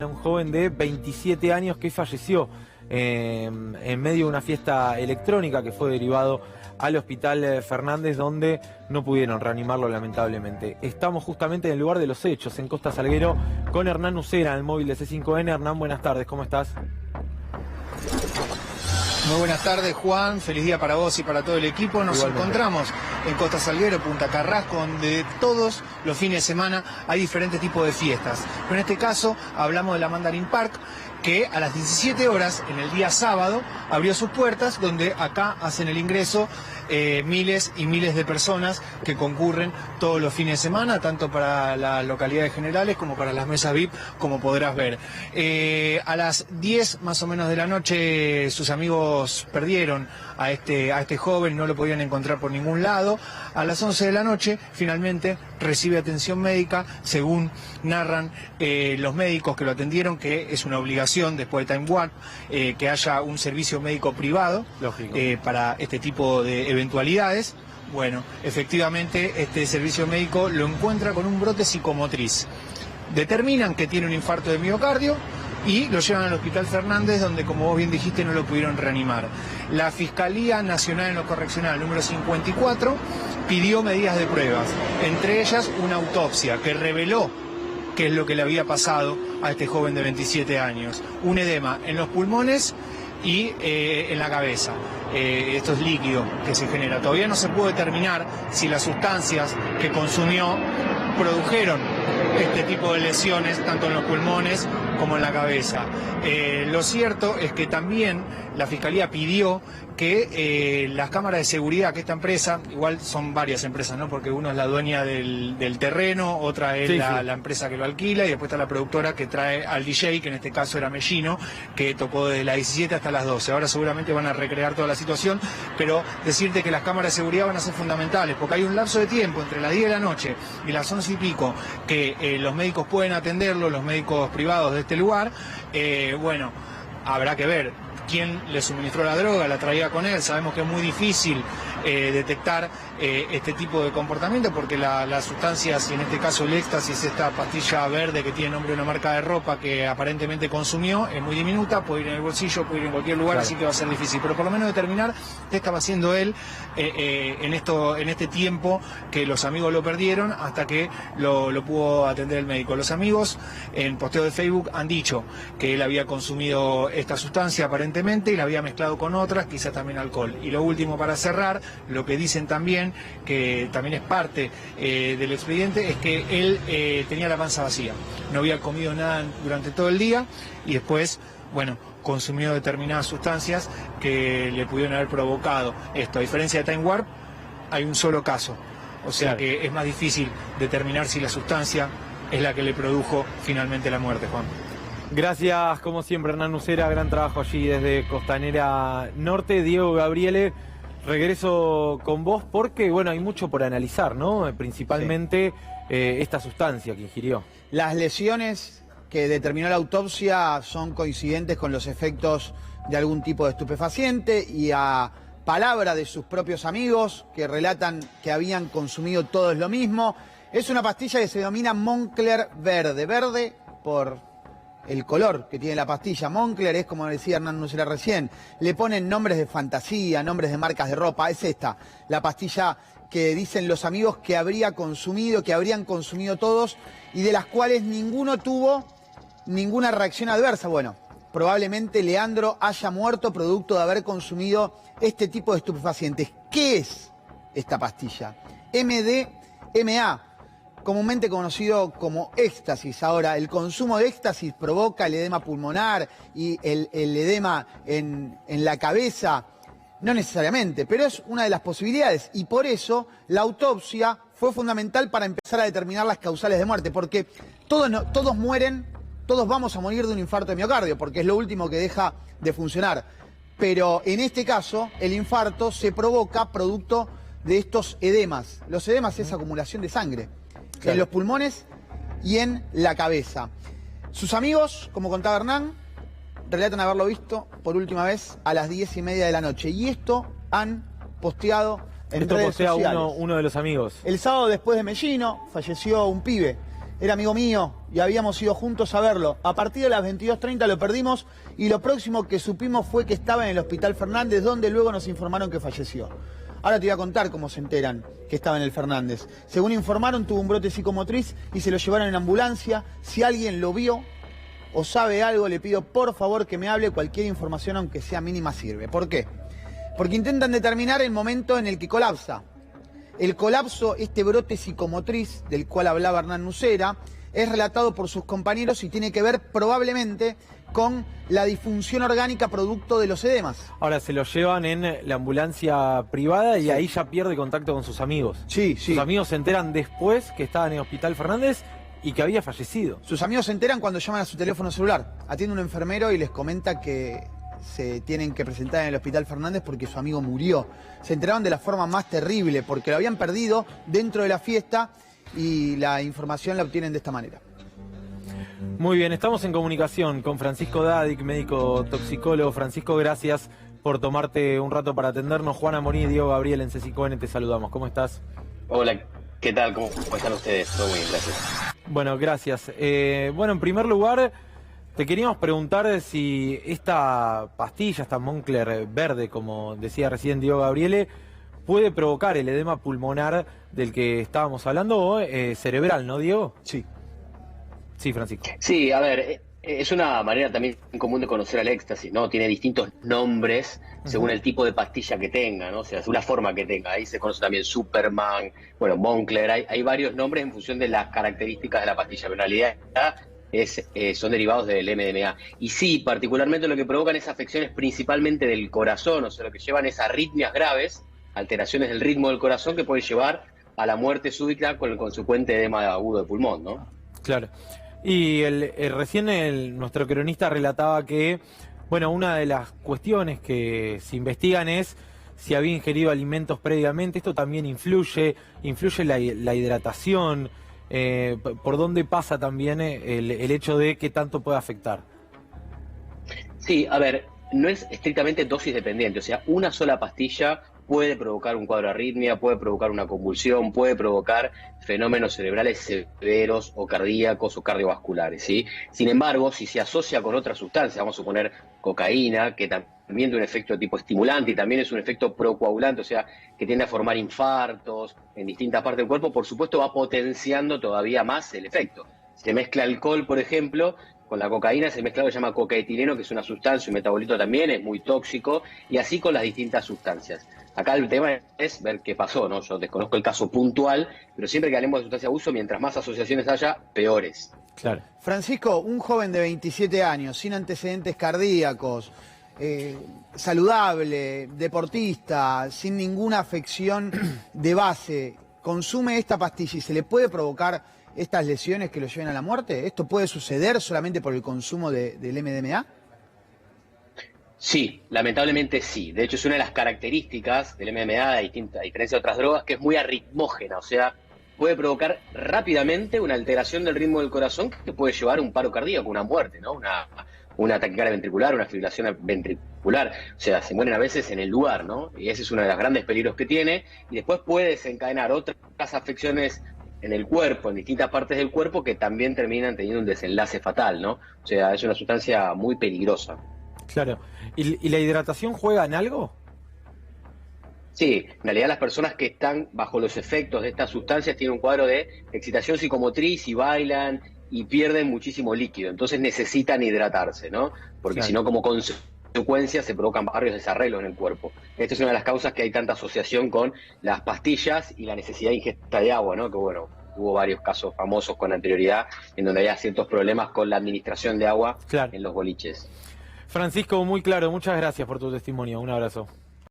Un joven de 27 años que falleció en medio de una fiesta electrónica que fue derivado al Hospital Fernández, donde no pudieron reanimarlo lamentablemente. Estamos justamente en el lugar de los hechos, en Costa Salguero, con Hernán Nucera, en el móvil de C5N. Hernán, buenas tardes, ¿cómo estás? Muy buenas tardes, Juan. Feliz día para vos y para todo el equipo. Nos encontramos en Costa Salguero, Punta Carrasco, donde todos los fines de semana hay diferentes tipos de fiestas. Pero en este caso hablamos de la Mandarin Park, que a las 17 horas, en el día sábado, abrió sus puertas, donde acá hacen el ingreso miles y miles de personas que concurren todos los fines de semana, tanto para las localidades generales como para las mesas VIP, como podrás ver. A las 10 más o menos de la noche sus amigos perdieron a este joven, no lo podían encontrar por ningún lado. A las 11 de la noche finalmente recibe atención médica, según narran los médicos que lo atendieron, que es una obligación después de Time Warp que haya un servicio médico privado para este tipo de eventualidades. Bueno, efectivamente este servicio médico lo encuentra con un brote psicomotriz. Determinan que tiene un infarto de miocardio y lo llevan al Hospital Fernández, donde, como vos bien dijiste, no lo pudieron reanimar. La Fiscalía Nacional en lo Correccional número 54 pidió medidas de pruebas, entre ellas una autopsia que reveló qué es lo que le había pasado a este joven de 27 años. Un edema en los pulmones y en la cabeza. Esto es líquido que se genera. Todavía no se pudo determinar si las sustancias que consumió produjeron este tipo de lesiones, tanto en los pulmones como en la cabeza. Lo cierto es que también la Fiscalía pidió que las cámaras de seguridad que esta empresa, igual son varias empresas, ¿no? Porque uno es la dueña del terreno, otra es la empresa que lo alquila, y después está la productora que trae al DJ, que en este caso era Mellino, que tocó desde las 17 hasta las 12. Ahora seguramente van a recrear toda la situación, pero decirte que las cámaras de seguridad van a ser fundamentales, porque hay un lapso de tiempo entre las 10 de la noche y las 11 y pico que los médicos pueden atenderlo, los médicos privados de este lugar. Bueno, habrá que ver quién le suministró la droga, la traía con él. Sabemos que es muy difícil detectar este tipo de comportamiento, porque las sustancias, y en este caso el éxtasis, esta pastilla verde que tiene nombre de una marca de ropa que aparentemente consumió, es muy diminuta, puede ir en el bolsillo, puede ir en cualquier lugar, así que va a ser difícil. Pero por lo menos determinar qué estaba haciendo él en este tiempo que los amigos lo perdieron, hasta que lo pudo atender el médico. Los amigos en posteo de Facebook han dicho que él había consumido esta sustancia aparentemente y la había mezclado con otras, quizás también alcohol. Y lo último, para cerrar, lo que dicen también, que también es parte del expediente, es que él tenía la panza vacía, no había comido nada durante todo el día, y después, bueno, consumió determinadas sustancias que le pudieron haber provocado esto. A diferencia de Time Warp, hay un solo caso, o sea que es más difícil determinar si la sustancia es la que le produjo finalmente la muerte, Juan. Gracias, como siempre, Hernán Nucera, gran trabajo allí desde Costanera Norte. Diego Gabriele, regreso con vos porque, bueno, hay mucho por analizar, ¿no? Principalmente esta sustancia que ingirió. Las lesiones que determinó la autopsia son coincidentes con los efectos de algún tipo de estupefaciente, y a palabra de sus propios amigos, que relatan que habían consumido todos lo mismo. Es una pastilla que se denomina Moncler Verde. Verde por el color que tiene la pastilla. Moncler es, como decía Hernán Nucera recién, le ponen nombres de fantasía, nombres de marcas de ropa. Es esta, la pastilla que dicen los amigos que habrían consumido todos, y de las cuales ninguno tuvo ninguna reacción adversa. Bueno, probablemente Leandro haya muerto producto de haber consumido este tipo de estupefacientes. ¿Qué es esta pastilla? MDMA, comúnmente conocido como éxtasis. Ahora, el consumo de éxtasis provoca el edema pulmonar y el edema en la cabeza. No necesariamente, pero es una de las posibilidades, y por eso la autopsia fue fundamental para empezar a determinar las causales de muerte, porque todos mueren, todos vamos a morir de un infarto de miocardio, porque es lo último que deja de funcionar. Pero en este caso, el infarto se provoca producto de estos edemas. Los edemas es acumulación de sangre en los pulmones y en la cabeza. Sus amigos, como contaba Hernán, relatan haberlo visto por última vez a las 10:30 de la noche. Y esto han posteado en redes sociales. Uno de los amigos. El sábado, después de Mellino, falleció un pibe era amigo mío y habíamos ido juntos a verlo. A partir de las 22:30 lo perdimos y lo próximo que supimos fue que estaba en el Hospital Fernández, donde luego nos informaron que falleció. Ahora te voy a contar cómo se enteran que estaba en el Fernández. Según informaron, tuvo un brote psicomotriz y se lo llevaron en ambulancia. Si alguien lo vio o sabe algo, le pido por favor que me hable. Cualquier información, aunque sea mínima, sirve. ¿Por qué? Porque intentan determinar el momento en el que colapsa. El colapso, este brote psicomotriz del cual hablaba Hernán Nucera, es relatado por sus compañeros y tiene que ver probablemente con la disfunción orgánica producto de los edemas. Ahora se lo llevan en la ambulancia privada y ahí ya pierde contacto con sus amigos. Sí. Sus amigos se enteran después que estaba en el Hospital Fernández y que había fallecido. Sus amigos se enteran cuando llaman a su teléfono celular. Atiende un enfermero y les comenta que se tienen que presentar en el Hospital Fernández porque su amigo murió. Se enteraron de la forma más terrible porque lo habían perdido dentro de la fiesta y la información la obtienen de esta manera. Muy bien, estamos en comunicación con Francisco Dadik, médico toxicólogo. Francisco, gracias por tomarte un rato para atendernos. Juana Morí y Diego Gabriel en CSICON te saludamos. ¿Cómo estás? Hola, ¿qué tal? ¿Cómo están ustedes? Todo muy bien, gracias. Bueno, gracias. Bueno, en primer lugar, te queríamos preguntar si esta pastilla, esta Moncler verde, como decía recién Diego Gabriele, puede provocar el edema pulmonar del que estábamos hablando o cerebral, ¿no, Diego? Sí. Sí, Francisco. Sí, a ver, es una manera también común de conocer al éxtasis, ¿no? Tiene distintos nombres según el tipo de pastilla que tenga, ¿no? O sea, según la forma que tenga. Ahí se conoce también Superman, bueno, Moncler, hay varios nombres en función de las características de la pastilla, pero en realidad son derivados del MDMA. Y sí, particularmente lo que provocan es afecciones principalmente del corazón, o sea, lo que llevan es arritmias graves, alteraciones del ritmo del corazón que pueden llevar a la muerte súbita con el consecuente edema agudo de pulmón, ¿no? Claro. Y recién nuestro cronista relataba que, bueno, una de las cuestiones que se investigan es si había ingerido alimentos previamente. Esto también influye la hidratación. ¿Por dónde pasa también el hecho de qué tanto puede afectar? Sí, a ver, no es estrictamente dosis dependiente, o sea, una sola pastilla puede provocar un cuadro de arritmia, puede provocar una convulsión, puede provocar fenómenos cerebrales severos o cardíacos o cardiovasculares, ¿sí? Sin embargo, si se asocia con otra sustancia, vamos a suponer cocaína, que también tiene un efecto tipo estimulante y también es un efecto procoagulante, o sea, que tiende a formar infartos en distintas partes del cuerpo, por supuesto va potenciando todavía más el efecto. Se mezcla alcohol, por ejemplo, con la cocaína, se mezcla lo que se llama cocaetileno, que es una sustancia, un metabolito también, es muy tóxico, y así con las distintas sustancias. Acá el tema es ver qué pasó, ¿no? Yo desconozco el caso puntual, pero siempre que hablemos de sustancia de abuso, mientras más asociaciones haya, peores. Claro. Francisco, un joven de 27 años, sin antecedentes cardíacos, saludable, deportista, sin ninguna afección de base, consume esta pastilla y se le puede provocar estas lesiones que lo lleven a la muerte. ¿Esto puede suceder solamente por el consumo del MDMA? Sí, lamentablemente sí. De hecho, es una de las características del MDMA, a diferencia de otras drogas, que es muy arritmógena, o sea, puede provocar rápidamente una alteración del ritmo del corazón que puede llevar a un paro cardíaco, una muerte, ¿no? Una taquicardia ventricular, una fibrilación ventricular. O sea, se mueren a veces en el lugar, ¿no? Y ese es uno de los grandes peligros que tiene. Y después puede desencadenar otras afecciones en el cuerpo, en distintas partes del cuerpo, que también terminan teniendo un desenlace fatal, ¿no? O sea, es una sustancia muy peligrosa. Claro. ¿Y la hidratación juega en algo? Sí, en realidad las personas que están bajo los efectos de estas sustancias tienen un cuadro de excitación psicomotriz y bailan y pierden muchísimo líquido, entonces necesitan hidratarse, ¿no? Porque claro, si no, como consecuencia se provocan varios desarreglos en el cuerpo. Esta es una de las causas que hay tanta asociación con las pastillas y la necesidad de ingesta de agua, ¿no? Que bueno, hubo varios casos famosos con anterioridad en donde había ciertos problemas con la administración de agua, claro, en los boliches. Francisco, muy claro, muchas gracias por tu testimonio, un abrazo.